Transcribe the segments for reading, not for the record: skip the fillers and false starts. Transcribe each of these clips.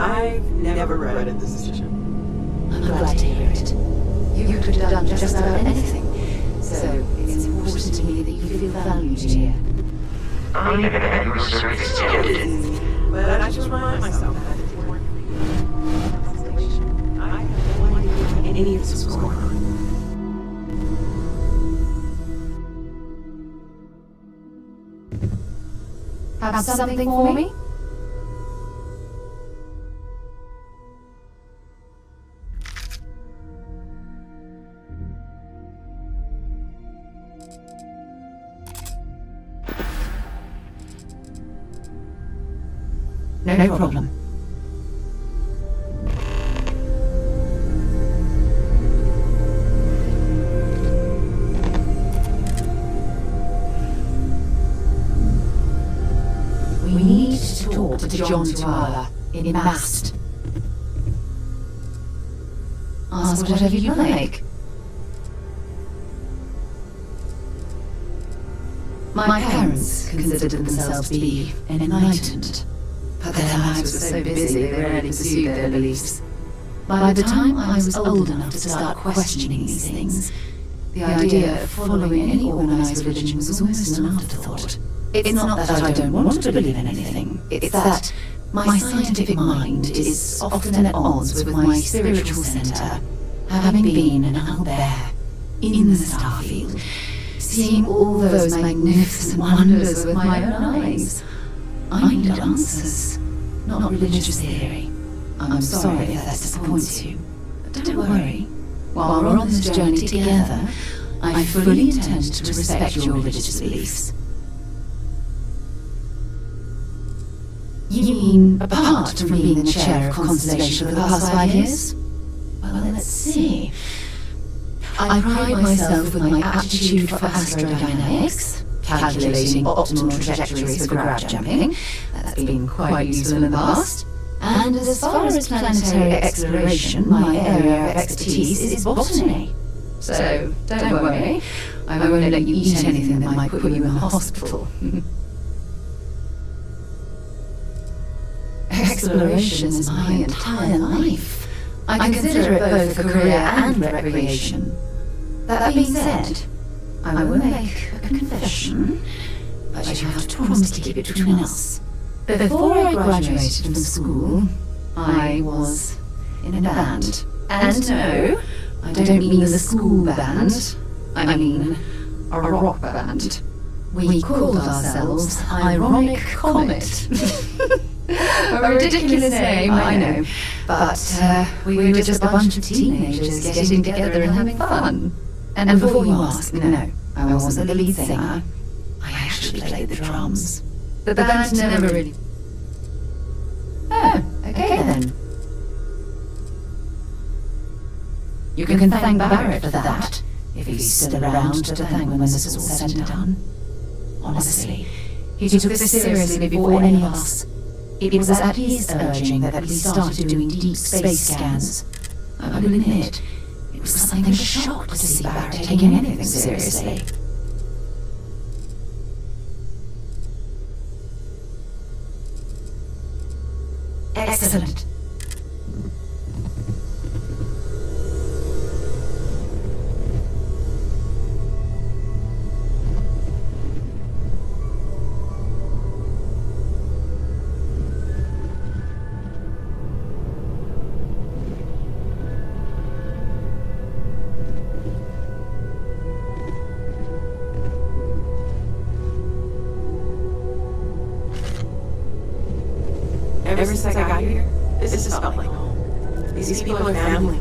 I've never regretted this decision. I'm glad to hear it. You could have done just about anything, so it's important to me that you feel valued here. I never had your service ended. But I just remind myself that it's important for you. I have no idea what any of this was going on. Have something for me? No problem. We need to talk to John Tuala in Mast. Ask whatever you like. My parents considered themselves to be enlightened, but their lives were so busy they rarely pursued their beliefs. By the time I was old enough to start questioning these things, the idea of following any organized religion was almost an afterthought. It's not that I don't want to believe in anything, it's that my scientific mind is often at odds with my spiritual center. Having been an owl bear in the StarField, seeing all those magnificent wonders with my own eyes, I need answers, not religious theory. I'm sorry if that disappoints you, but don't worry. While we're on this journey together, I fully intend to respect your religious beliefs. You mean, apart from being the chair of conservation for the past 5 years? Well, let's see. I pride myself with my aptitude for astrodynamics, calculating optimal trajectories for grab jumping. That's been quite useful in the past. And as far as planetary exploration, my area of expertise is botany. So, don't worry, I won't let you eat anything that might put you in the hospital. Exploration is my entire life. I consider it both a career and recreation. That being said, I will make a confession, but you have to promise to keep it between us. Before I graduated from school, I was in a band. And no, I don't mean the school band. I mean a rock band. We called ourselves Ironic Comet. A ridiculous name, I know. But we were just a bunch of teenagers getting together and having fun. And before you ask, no, I wasn't the lead singer. I actually played the drums. But the band never really... Oh, okay then. You can thank Barrett for that, if he's still around to thank when this is all said and done. Honestly, he took this seriously before any of us. It was at his urging that we started doing deep space scans. I will admit, it was something of a shock to see Barrett taking anything seriously. Excellent. Ever since I got here, this has felt like home. These people are family.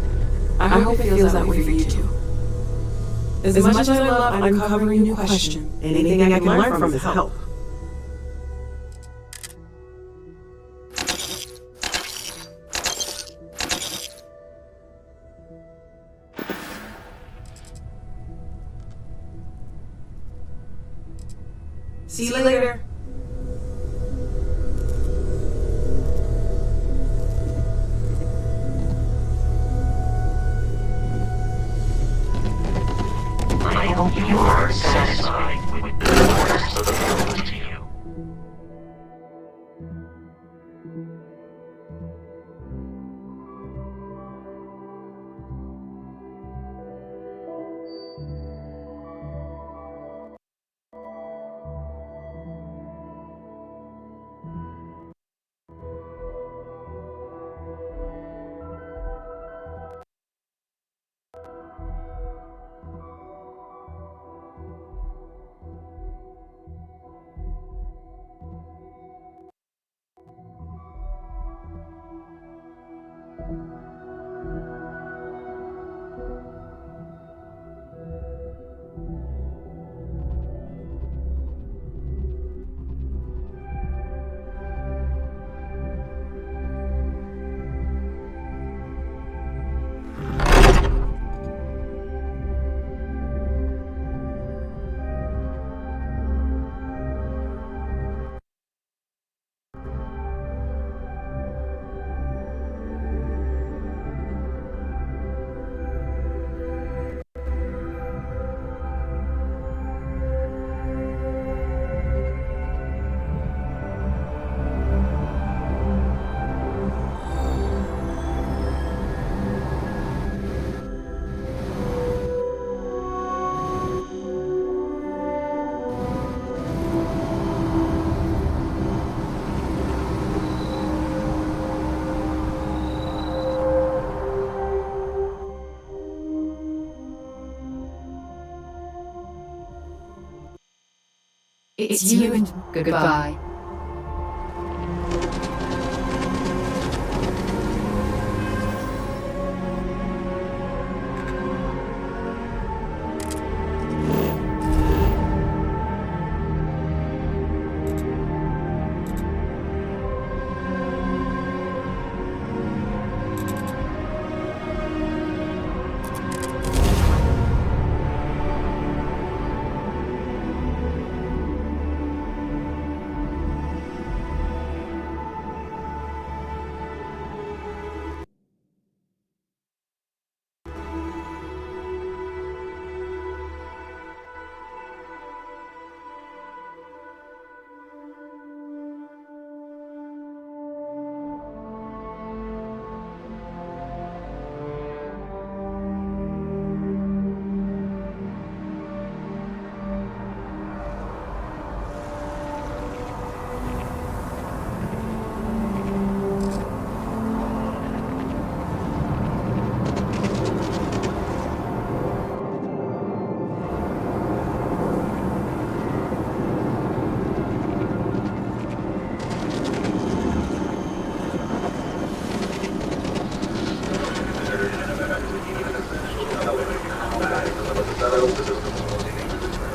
I hope it feels that way for you too. As much as I love uncovering new questions, anything I can learn from is help. See you later. I hope you are satisfied with the orders of the field to you. It's you and goodbye.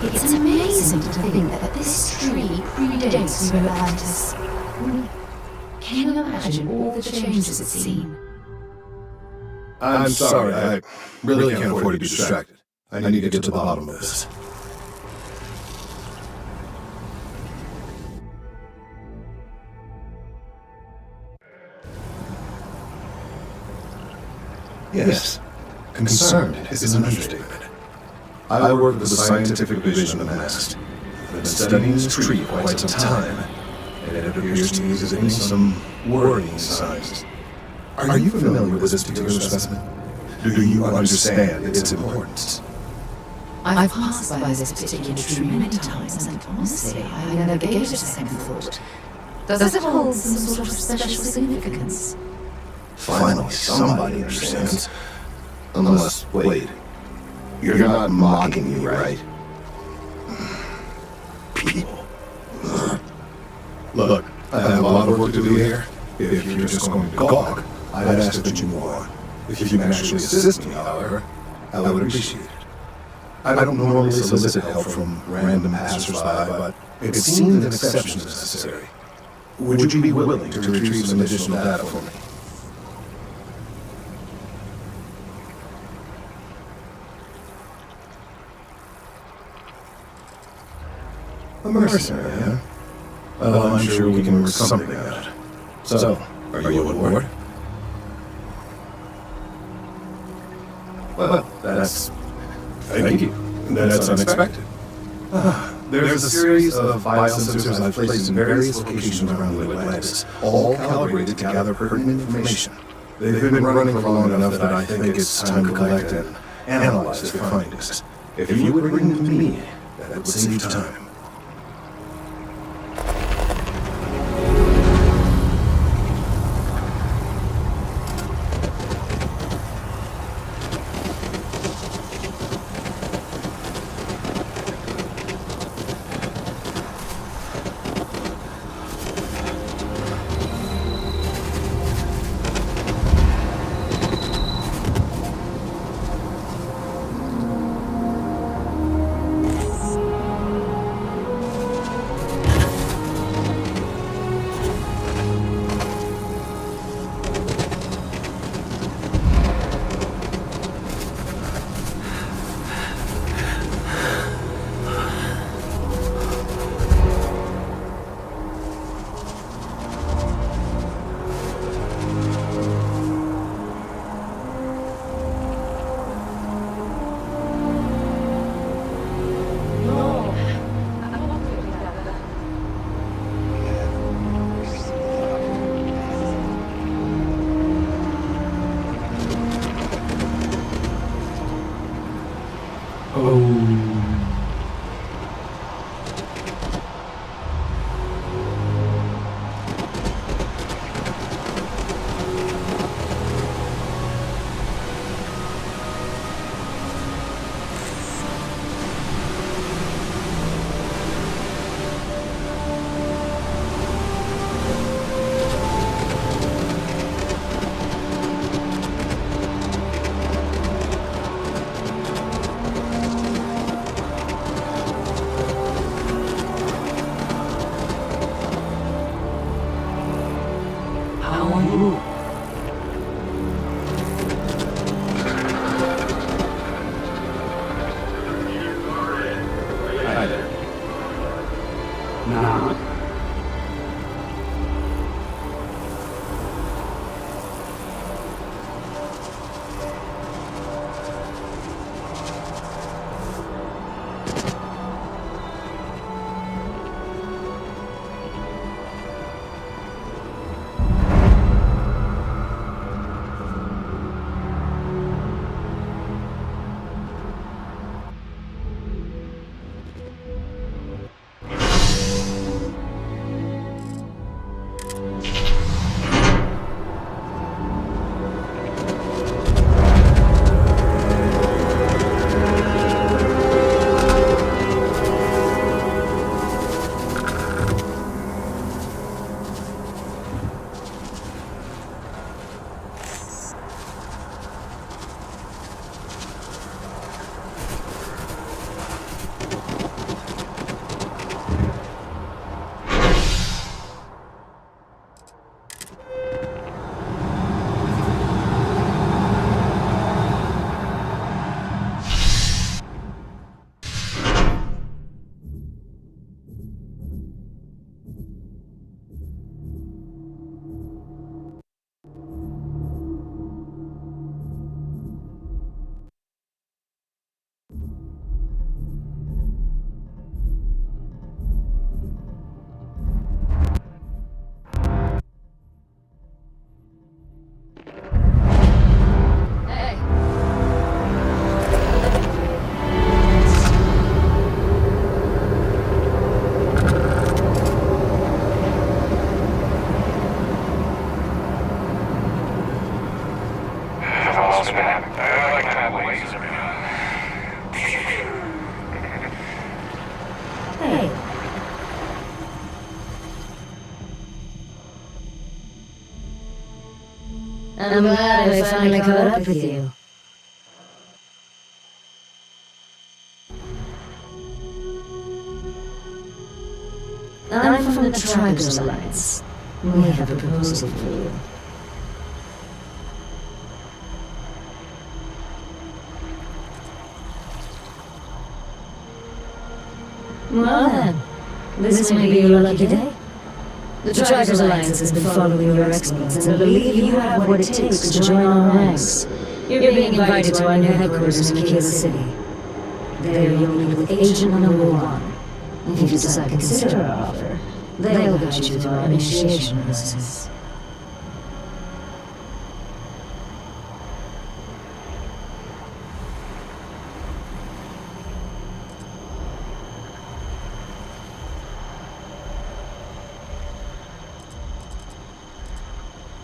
It's amazing to think that this tree predates New Atlantis. Can you imagine all the changes it's seen? I'm sorry, I really can't afford to be distracted. I need to get to the bottom of this. Yes, concerned is an understatement. I work with the scientific division of the Nest. I've been studying this tree for quite some time, and it appears to me as if some worrying signs. Are you familiar with this particular specimen? Do you understand its importance? I've passed by this particular tree many times, and honestly, I never gave it a second thought. Does it hold some sort of special significance? Finally, somebody understands. Unless, wait, you're not mocking me, right? People. Look, I have a lot of work to do here. If you're just going to gawk, I'd ask that you move on. If you can actually assist me, however, I would appreciate it. I don't normally solicit help from random passersby, but it seems an exception is necessary. Would you be willing to retrieve some additional data for me? A mercenary, huh? Well, I'm sure we can work something out. So, are you on board? Well, that's... Thank you. That's unexpected. There's a series of biosensors I've placed in various locations around New Atlantis, all calibrated to gather pertinent information. They've been running for long enough that I think it's time to collect and analyze their findings. If you would bring them to me, that would save you time. How are you? Hi there. Nah. Hey. I'm glad I finally caught up with you. I'm from the Tribes Alliance. We have a proposal for you. Well then, this may be your lucky day. The Tribes Alliance has been following your exploits and believe you have what it takes to join our ranks. You're being invited to our new headquarters in Kila City. There you'll meet with Agent Number 1. If you decide to consider our offer, they'll guide you through our initiation process.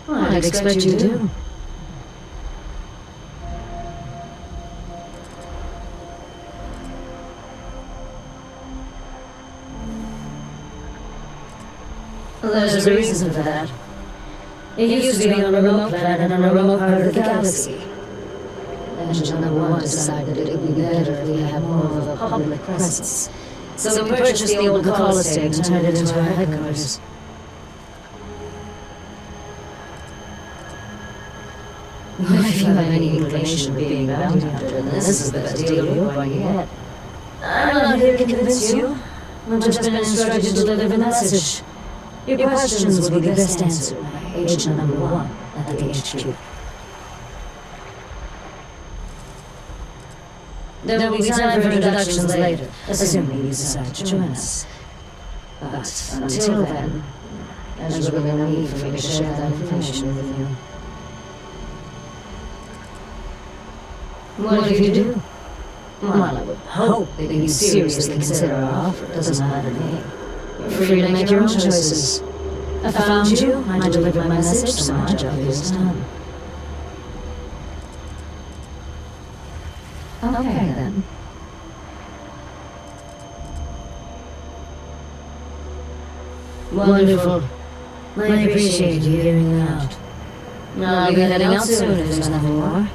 I'd expect you to. There's a reason for that. It used to be on a remote planet on a remote part of the galaxy. Agent Number 1 decided it would be better if we had more of a public presence. So we purchased the old call estate and turned it into our headquarters. If you have any inclination of being a bounty hunter, then this is the best deal you're going to get. I'm not here to convince you. I've just been instructed to deliver the message. Your questions will be best answered by Agent Number 1 at the HQ. There will be time for introductions later, assuming you decide to join us. But until then, there's really no need for me to share that information with you. What if you do? Well, I would hope that you seriously consider our offer. It doesn't matter to me. You're free to make your own choices. I found you, I delivered my message, so my job here is done. Okay, then. Wonderful. I appreciate you hearing that out. I'll be heading out soon if there's nothing more.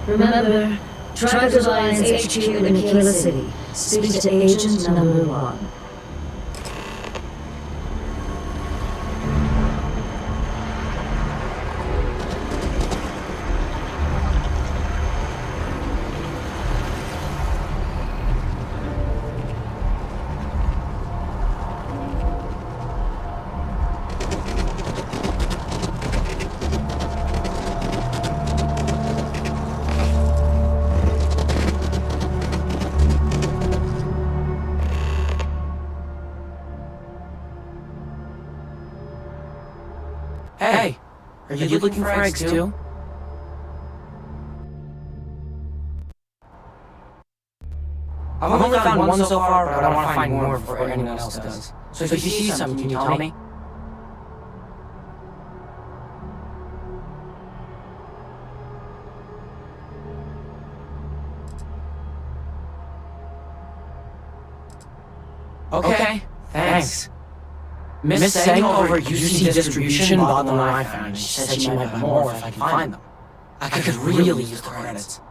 Remember, Tribes Alliance HQ in Aquila City. Speak to Agent Number 1. Hey, are you looking for eggs too? I've only found one so far, but I want to find more before anyone else does. So if you see something, can you tell me? Okay, thanks. Miss sang over UC distribution bought them when I found, and she said she might buy more if I can find them. I could really use the credits.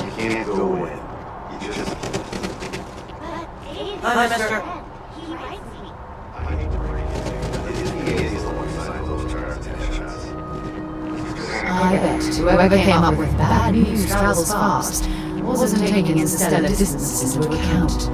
You can't go in. You just... Hi, mister. I need to break it. He's the one who signed those terms and conditions. I bet whoever came up with bad news travels fast wasn't taking interstellar distances into account.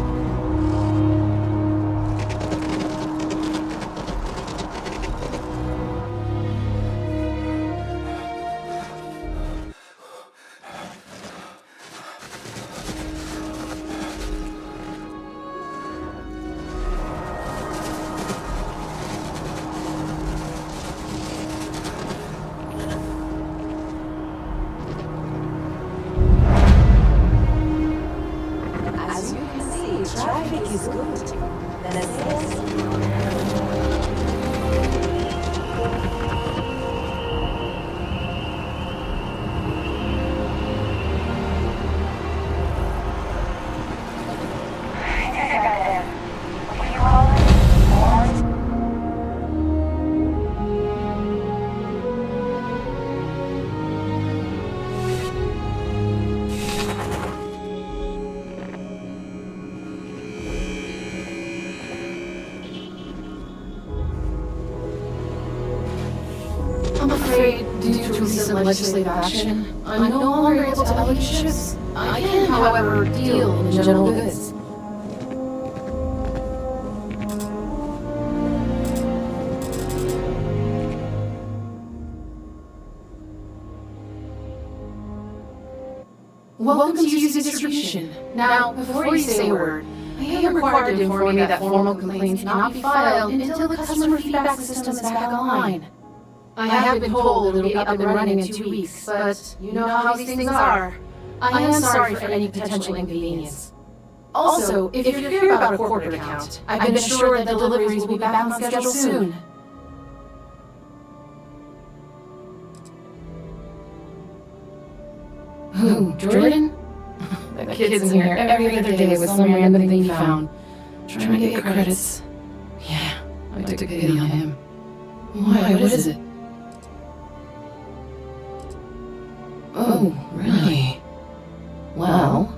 Traffic is good. That's it. I'm afraid, due to recent legislative action, I'm no longer able to allocate ships. I can, however, deal in general goods. Welcome to UC Distribution. Now, before you say a word, I am required to inform you that formal complaints cannot be filed until the customer feedback system is back online. I have been told it'll be up and running in 2 weeks, but you know how these things are. I am sorry for any potential inconvenience. Also, if you hear about a corporate account, I've been assured that the deliveries will be back on schedule soon. Who, Jordan? That kid's in here every other day with some random thing he found, trying to get credits. Yeah, I took pity on him. Why, what is it? Oh, really? Well,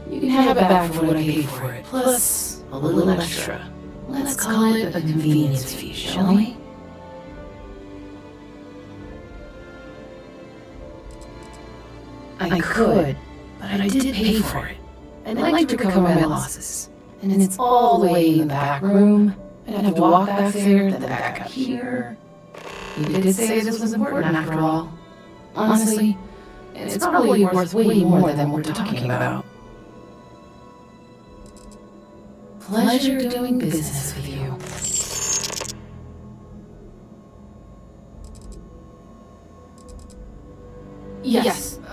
you can have it back for what I paid for it, plus a little extra. Let's call it a convenience fee, shall we? I could, but I did pay for it. I'd like to recover my losses. And it's all the way in the back room. I'd have to walk back there, then back up here. You did say this was important after all. Honestly, it's probably worth way more than we're talking about. Pleasure doing business with you.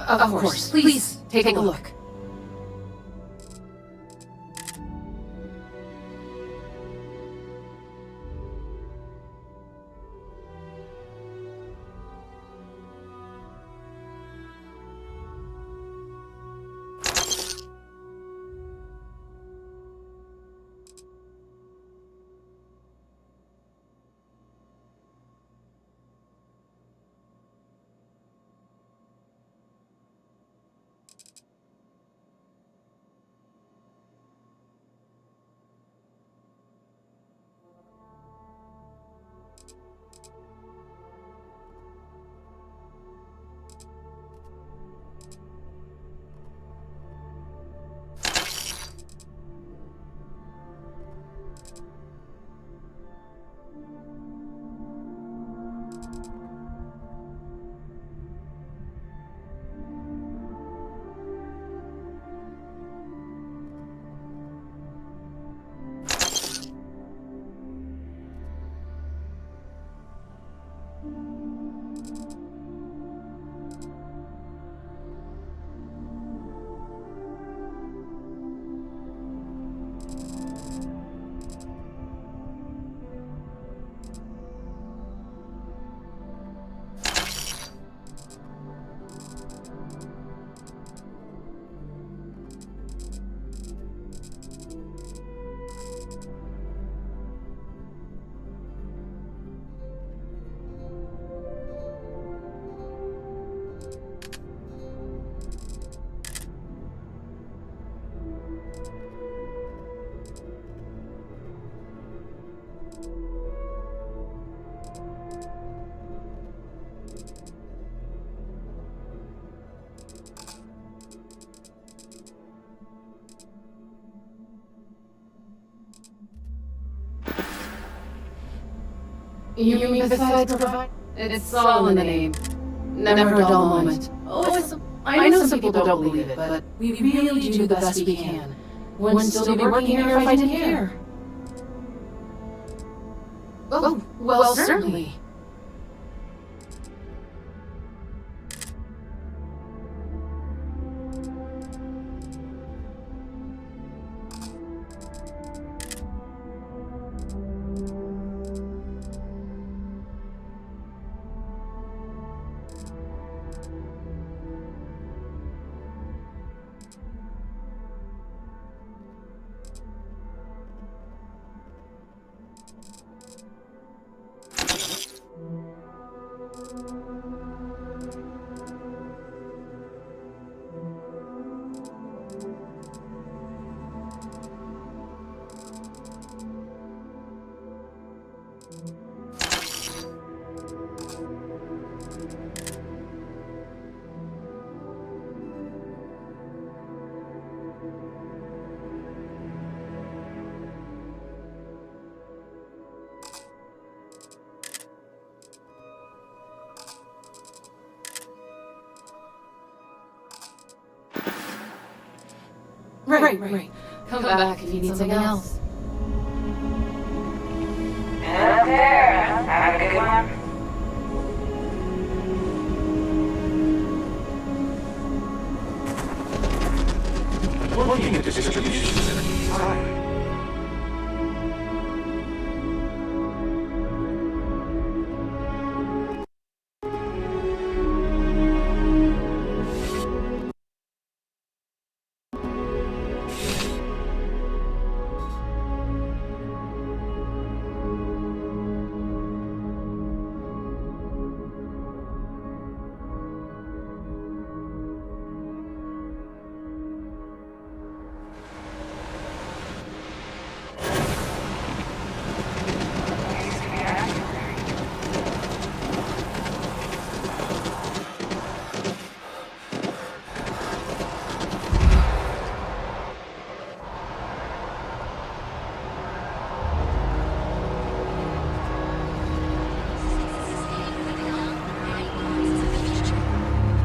Of course. Please, take a look. You mean besides provide? It's all in the name. Never a dull moment. Oh, I know some people don't believe it, but we really do the best we can. Wouldn't still be working here if I didn't care. Oh, well, certainly. Right. Come back if you need something else. Up there. Have a good one. Looking at the distribution center. Time.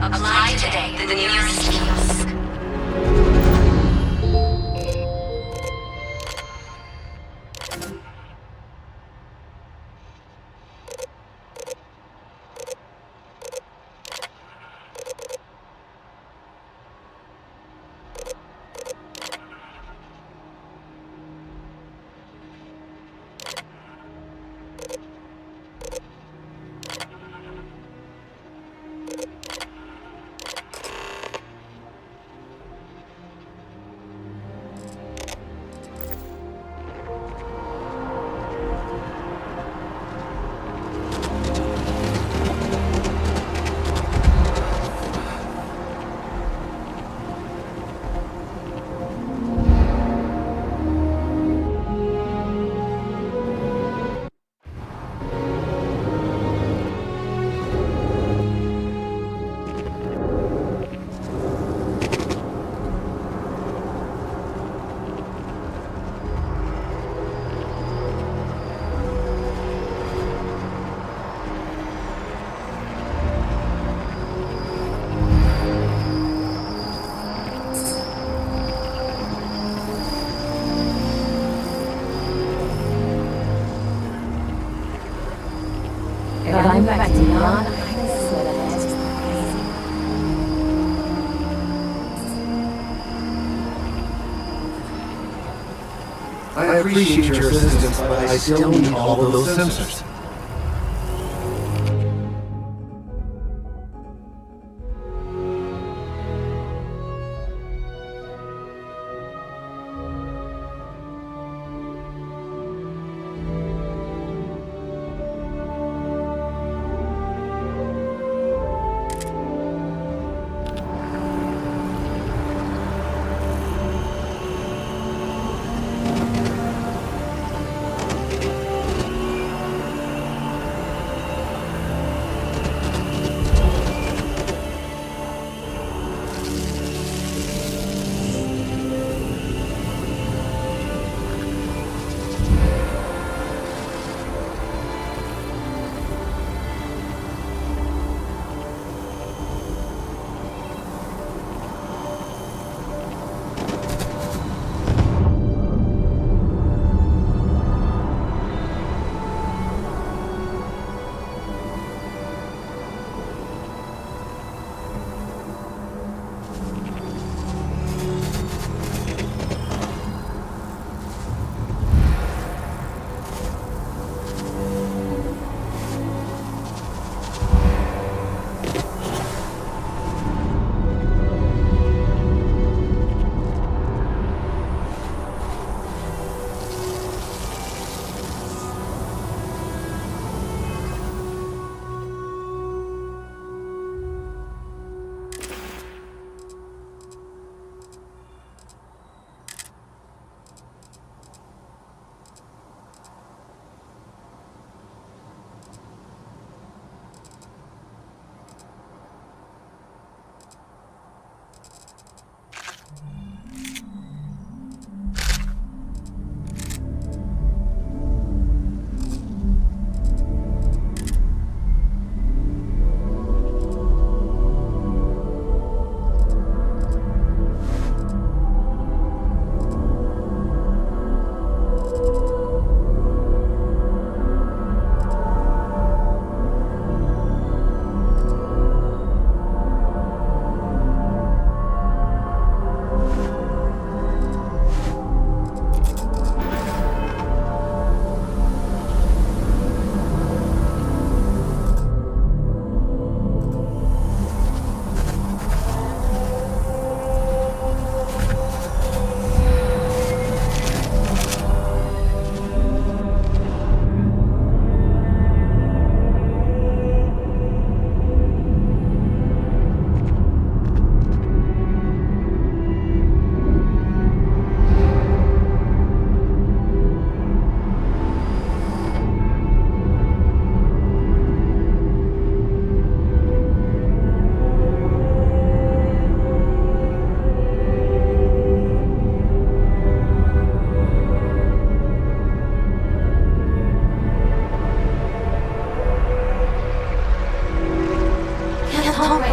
Apply today to the nearest kiosk. Going back to yard, I can smell it. I appreciate your assistance, but I still need all of those sensors.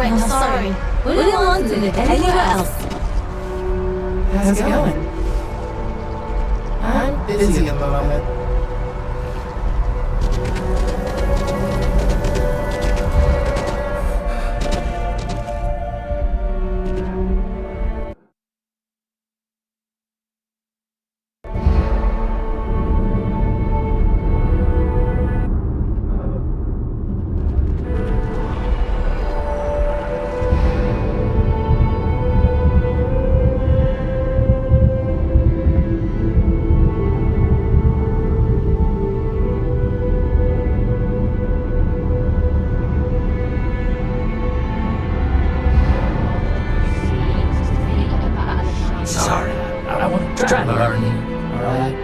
I'm sorry. We didn't want to live anywhere else. How's it going? I'm busy at the moment. Sorry, I want to try to learn you, alright?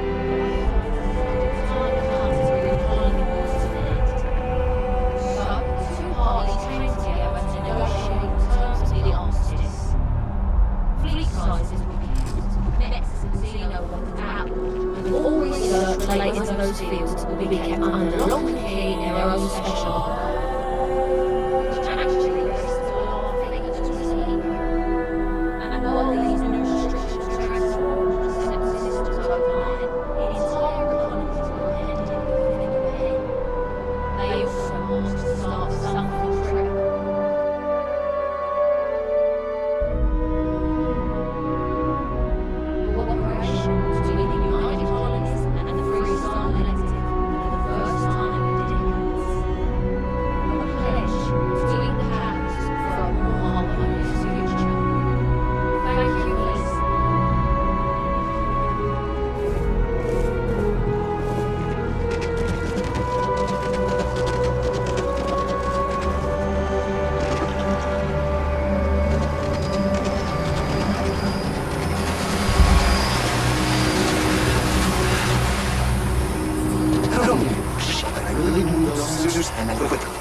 Related to those fields will be kept under lock and key in their own special. And while these new restrictions transform the systems overnight, the entire economy will head in a way. They also and with